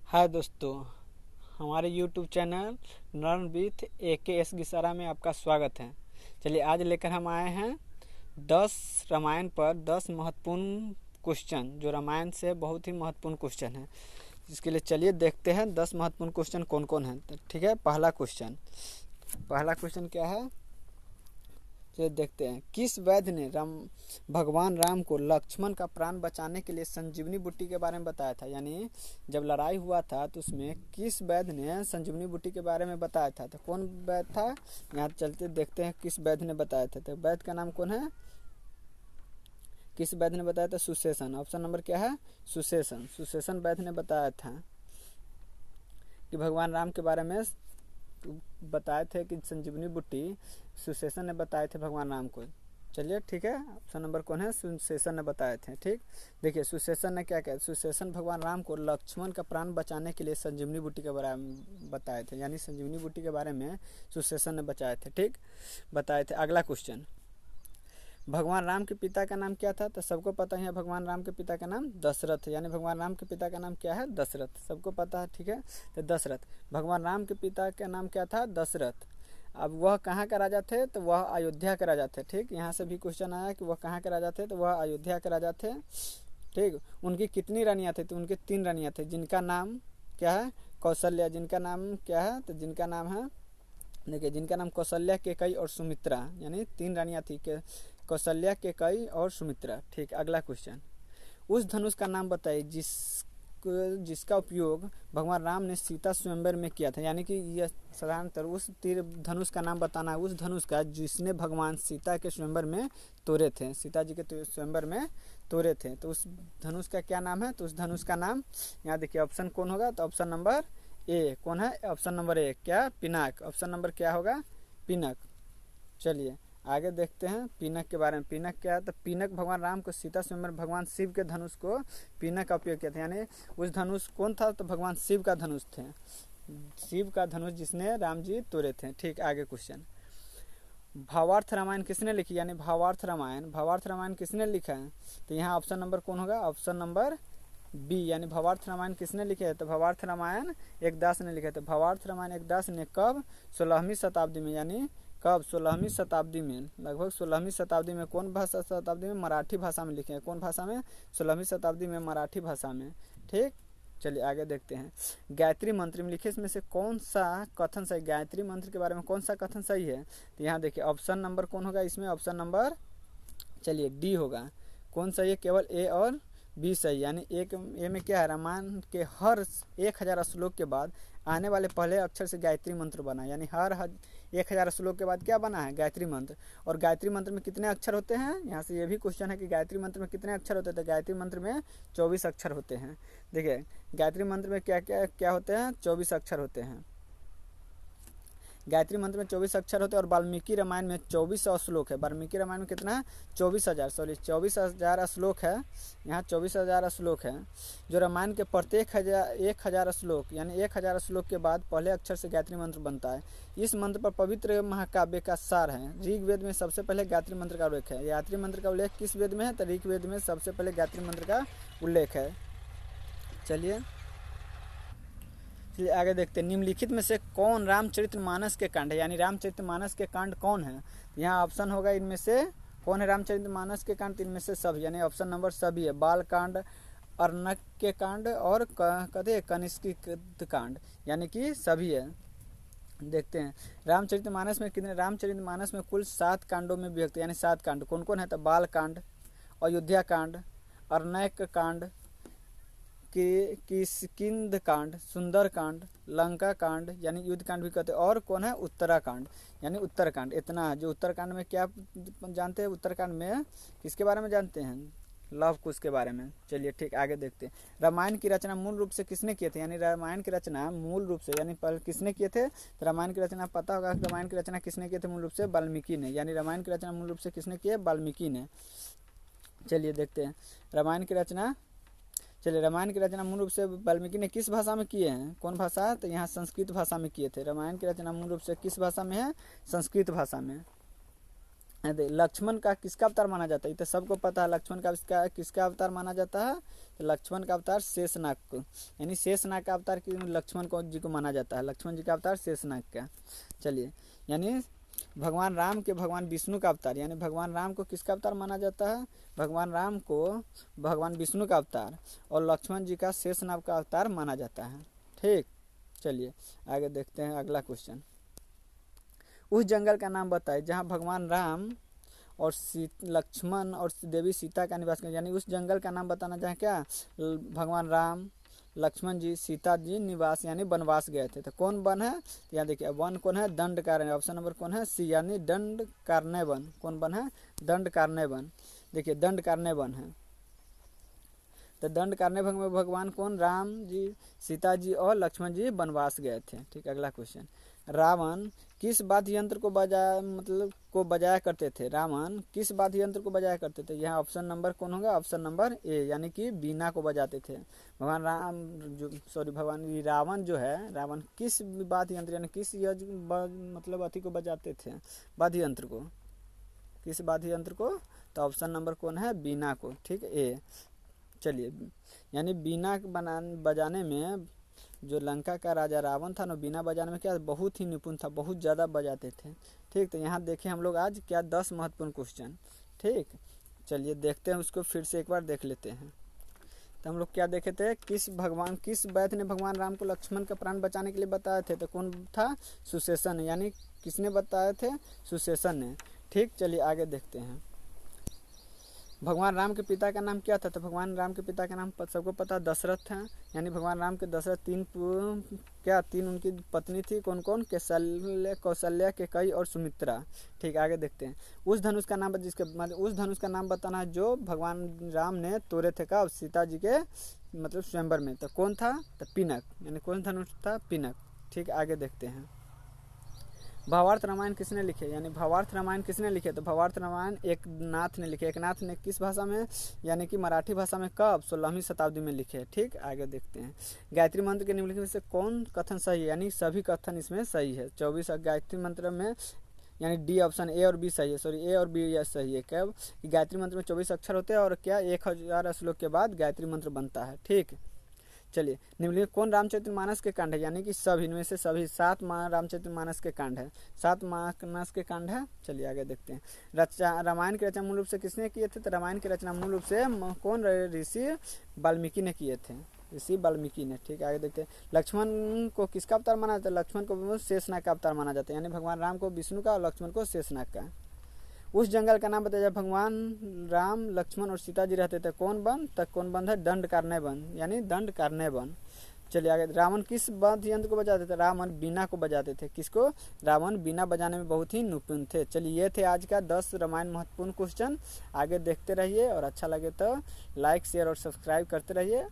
हाय दोस्तों, हमारे YouTube channel learn with AKS गिसारा में आपका स्वागत है। चलिए आज लेकर हम आए हैं 10 रामायण पर 10 महत्वपूर्ण क्वेश्चन, जो रामायण से बहुत ही महत्वपूर्ण क्वेश्चन है। जिसके लिए चलिए देखते हैं 10 महत्वपूर्ण क्वेश्चन कौन कौन है। तो ठीक है, पहला क्वेश्चन क्या है, चलिए देखते हैं। किस वैद्य ने भगवान राम को लक्ष्मण का प्राण बचाने के लिए संजीवनी बूटी के बारे में बताया था? यानी जब लड़ाई हुआ था तो उसमें किस वैद्य ने संजीवनी बूटी के बारे में बताया था? तो कौन वैद्य था, यहाँ चलते देखते हैं किस वैद्य ने बताया था। तो वैद्य का नाम कौन है, किस वैद्य ने बताया था? सुशेषण। ऑप्शन नंबर क्या है? सुशेषण वैद्य ने बताया था कि भगवान राम के बारे में बताए थे कि संजीवनी बूटी सुशेषण ने बताए थे भगवान राम को। चलिए ठीक है, ऑप्शन नंबर कौन है? सुशेषण ने बताए थे। ठीक, देखिए सुशेषण ने क्या किया। सुशेषण भगवान राम को लक्ष्मण का प्राण बचाने के लिए संजीवनी बूटी के बारे में बताए थे। यानी संजीवनी बूटी के बारे में सुशेषण ने बताए थे। ठीक, बताए थे। अगला क्वेश्चन, भगवान राम के पिता का नाम क्या था? तो सबको पता है भगवान राम के पिता का नाम दशरथ है। यानी भगवान राम के पिता का नाम क्या है? दशरथ, सबको पता है। ठीक है, तो दशरथ, भगवान राम के पिता का नाम क्या था? दशरथ। अब वह कहाँ के राजा थे? तो वह अयोध्या के राजा थे। ठीक, यहाँ से भी क्वेश्चन आया कि वह कहाँ के राजा थे? तो वह अयोध्या के राजा थे। ठीक, उनकी कितनी रानियाँ थी? तो उनके 3 रानियाँ थे, जिनका नाम क्या है? कौशल्या। जिनका नाम क्या है? तो जिनका नाम है, देखिए, जिनका नाम कौशल्या, केकई और सुमित्रा। यानी 3 रानियाँ थी, कौशल्या, केकई और सुमित्रा। ठीक, अगला क्वेश्चन, उस धनुष का नाम बताइए जिसका उपयोग भगवान राम ने सीता स्वयंवर में किया था। यानी कि यह साधारणतः उस तीर धनुष का नाम बताना है, उस धनुष का जिसने भगवान सीता के स्वयंवर में तोड़े थे, सीता जी के स्वयंवर में तोड़े थे। तो उस धनुष का क्या नाम है? तो उस धनुष का नाम, यहाँ देखिए ऑप्शन कौन होगा? तो ऑप्शन नंबर ए कौन है? ऑप्शन नंबर ए क्या? पिनाक। ऑप्शन नंबर क्या होगा? पिनक। चलिए आगे देखते हैं पिनक के बारे में। पिनक क्या है? तो पिनक भगवान राम को सीता स्वयंवर भगवान शिव के धनुष को पिनक का उपयोग किया था। यानी उस धनुष कौन था? तो भगवान शिव का धनुष थे, शिव का धनुष जिसने राम जी तोड़े थे। ठीक, आगे क्वेश्चन, भावार्थ रामायण किसने लिखी? यानी भावार्थ रामायण किसने लिखा है? तो यहाँ ऑप्शन नंबर कौन होगा? ऑप्शन नंबर बी, यानी भावार्थ रामायण किसने लिखे है? तो भावार्थ रामायण एकदास ने लिखे थे। भावार्थ रामायण एकदास ने कब? 16वीं शताब्दी में। यानी कब? 16वीं शताब्दी में, लगभग 16वीं शताब्दी में। कौन भाषा शताब्दी में? मराठी भाषा में लिखे हैं। कौन भाषा में? 16वीं शताब्दी में मराठी भाषा में। ठीक, चलिए आगे देखते हैं। गायत्री मंत्र में लिखे इसमें से कौन सा कथन सही? गायत्री मंत्र के बारे में कौन सा कथन सही है? तो यहाँ देखिए ऑप्शन नंबर कौन होगा इसमें? ऑप्शन नंबर, चलिए डी होगा। कौन सही है? केवल ए और बी सही। यानी एक ए में क्या है? रामायण के हर 1000 श्लोक के बाद आने वाले पहले अक्षर से गायत्री मंत्र बना। यानी हर 1000 श्लोक के बाद क्या बना है? गायत्री मंत्र। और गायत्री मंत्र में कितने अक्षर होते हैं? यहाँ से ये भी क्वेश्चन है कि गायत्री मंत्र में कितने अक्षर होते हैं? तो गायत्री मंत्र में 24 अक्षर होते हैं। देखिए गायत्री मंत्र में क्या क्या क्या होते हैं? 24 अक्षर होते हैं। गायत्री मंत्र में 24 अक्षर होते हैं। और वाल्मीकि रामायण में 2400 श्लोक है। वाल्मीकि रामायण में कितना है? 24,000 श्लोक है। यहाँ 24,000 श्लोक है। जो रामायण के प्रत्येक 1000 श्लोक, यानी 1000 श्लोक के बाद पहले अक्षर से गायत्री मंत्र बनता है। इस मंत्र पर पवित्र महाकाव्य का सार है। ऋग्वेद में सबसे पहले गायत्री मंत्र का उल्लेख है। गायत्री मंत्र का उल्लेख किस वेद में है? तो ऋग्वेद में सबसे पहले गायत्री मंत्र का उल्लेख है। चलिए आगे देखते हैं। निम्नलिखित में से कौन रामचरितमानस के कांड है? यानी रामचरितमानस के कांड कौन है? यहाँ ऑप्शन होगा इनमें से कौन है रामचरितमानस के कांड? इनमें से सभी, यानी ऑप्शन नंबर सभी है। बाल कांड, अर्णक के कांड और कहते कनिष्की कांड, यानी कि सभी है। देखते हैं रामचरितमानस में कितने? रामचरितमानस में कुल 7 कांडों में विभक्त, यानी 7 कांड। कौन कौन है? तो बाल कांड, अयोध्या कांड, अर्णक कांड, किष्किंध कांड, सुंदर कांड, लंका कांड यानी युद्ध कांड भी कहते हैं, और कौन है? उत्तराकांड, यानी उत्तरकांड। इतना जो उत्तरकांड में क्या जानते हैं? उत्तरकांड में किसके बारे में जानते हैं? लव कुश के बारे में। चलिए ठीक, आगे देखते हैं। रामायण की रचना मूल रूप से किसने किए थे? यानी रामायण की रचना मूल रूप से, यानी पहले किसने किए थे? तो रामायण की रचना पता होगा। रामायण की रचना किसने किए थे? मूल रूप से वाल्मीकि ने। यानी रामायण की रचना मूल रूप से किसने की है? वाल्मीकि ने। चलिए देखते हैं रामायण की रचना। चलिए रामायण की रचना मूल रूप से वाल्मीकि ने किस भाषा में किए हैं? कौन भाषा? तो यहाँ संस्कृत भाषा में किए थे। रामायण की रचना मूल रूप से किस भाषा में है? संस्कृत भाषा में। लक्ष्मण का किसका अवतार माना जाता है, ये तो सबको पता है। लक्ष्मण का किसका अवतार माना जाता है, तो लक्ष्मण का अवतार शेषनाग को, यानी शेषनाग का अवतार लक्ष्मण को जी को माना जाता है। लक्ष्मण जी का अवतार शेषनाग का। चलिए, यानी भगवान राम के भगवान विष्णु का अवतार, यानी भगवान राम को किसका अवतार माना जाता है, भगवान राम को भगवान विष्णु का अवतार, और लक्ष्मण जी का शेषनाग का अवतार माना जाता है। ठीक, चलिए आगे देखते हैं अगला क्वेश्चन। उस जंगल का नाम बताए जहाँ भगवान राम और लक्ष्मण और देवी सीता का निवास किया, यानी उस जंगल का नाम बताना जहाँ क्या भगवान राम, लक्ष्मण जी, सीता जी निवास यानी वनवास गए थे। तो कौन वन है, तो यहाँ देखिए वन कौन है, दंडकारण्य। ऑप्शन नंबर कौन है, सी, यानी दंडकारण्य वन। कौन वन है, दंडकारण्य वन। देखिए दंडकारण्य वन है। तो दंडकारण्य वन में भगवान कौन, राम जी, सीता जी और लक्ष्मण जी वनवास गए थे। ठीक, अगला क्वेश्चन। रावण किस वाद्य यंत्र को बजाया करते थे, रावण किस वाद्य यंत्र को बजाया करते थे। यहाँ ऑप्शन नंबर कौन होगा, ऑप्शन नंबर ए, यानी कि बीना को बजाते थे। भगवान रावण जो है, रावण किस वाद्य यंत्र यानी किस अति को बजाते थे, वाद्य यंत्र को, किस वाद्य यंत्र को, तो ऑप्शन नंबर कौन है, बीना को। ठीक, ए। चलिए, यानी बीना बजाने में जो लंका का राजा रावण था ना, बीना बजाने में क्या बहुत ही निपुण था, बहुत ज़्यादा बजाते थे। ठीक, तो यहाँ देखें हम लोग आज क्या 10 महत्वपूर्ण क्वेश्चन। ठीक, चलिए देखते हैं उसको फिर से एक बार देख लेते हैं। तो हम लोग क्या देखे थे, किस वैद्य ने भगवान राम को लक्ष्मण का प्राण बचाने के लिए बताए थे, तो कौन था, सुशेषण, यानी किसने बताए थे, सुशेषण ने। ठीक, चलिए आगे देखते हैं। भगवान राम के पिता का नाम क्या था, तो भगवान राम के पिता का नाम सबको पता, दशरथ है। यानी भगवान राम के दशरथ तीन उनकी पत्नी थी, कौन कौन, कौशल्या, केकई और सुमित्रा। ठीक, आगे देखते हैं। उस धनुष का नाम उस धनुष का नाम बताना है जो भगवान राम ने तोड़े थे कब, सीता जी के स्वयंवर में। तो कौन था, तो पिनक, यानी कौन धनुष था, पिनक। ठीक, आगे देखते हैं। भावार्थ रामायण किसने लिखे, यानी भावार्थ रामायण किसने लिखे, तो भावार्थ रामायण एकनाथ ने लिखे। एकनाथ ने किस भाषा में, यानी कि मराठी भाषा में कब, 16वीं शताब्दी में लिखे। ठीक, आगे देखते हैं। गायत्री मंत्र के निम्नलिखित में से कौन कथन सही है, यानी सभी कथन इसमें सही है। 24 गायत्री मंत्र में, यानी डी ऑप्शन ए और बी सही है, सॉरी ए और बी सही है। कब, गायत्री मंत्र में 24 अक्षर होते हैं और क्या 1000 श्लोक के बाद गायत्री मंत्र बनता है। ठीक, चलिए निम्नलिखित कौन रामचरितमानस के कांड है, यानी कि सभी इनमें से सभी 7 रामचरितमानस के कांड है, 7 मानस के कांड है। चलिए आगे देखते हैं। रामायण की रचना मूल रूप से किसने किए थे, तो रामायण की रचना मूल रूप से कौन, ऋषि वाल्मीकि ने किए थे, ऋषि वाल्मीकि ने। ठीक, आगे देखते हैं। लक्ष्मण को किसका अवतार माना जाता है, लक्ष्मण को शेषनाग का अवतार माना जाता है, यानी भगवान राम को विष्णु का और लक्ष्मण को शेषनाग का। उस जंगल का नाम बताया, भगवान राम, लक्ष्मण और सीता जी रहते थे, कौन वन, तक कौन वन है, दंडकारण्य वन, यानी दंडकारण्य वन। चलिए आगे। रावण किस वाद्य यंत्र को बजाते थे, रावण बीना को बजाते थे। किसको, रावण बीना बजाने में बहुत ही निपुण थे। चलिए ये थे आज का 10 रामायण महत्वपूर्ण क्वेश्चन। आगे देखते रहिए और अच्छा लगे तो लाइक, शेयर और सब्सक्राइब करते रहिए।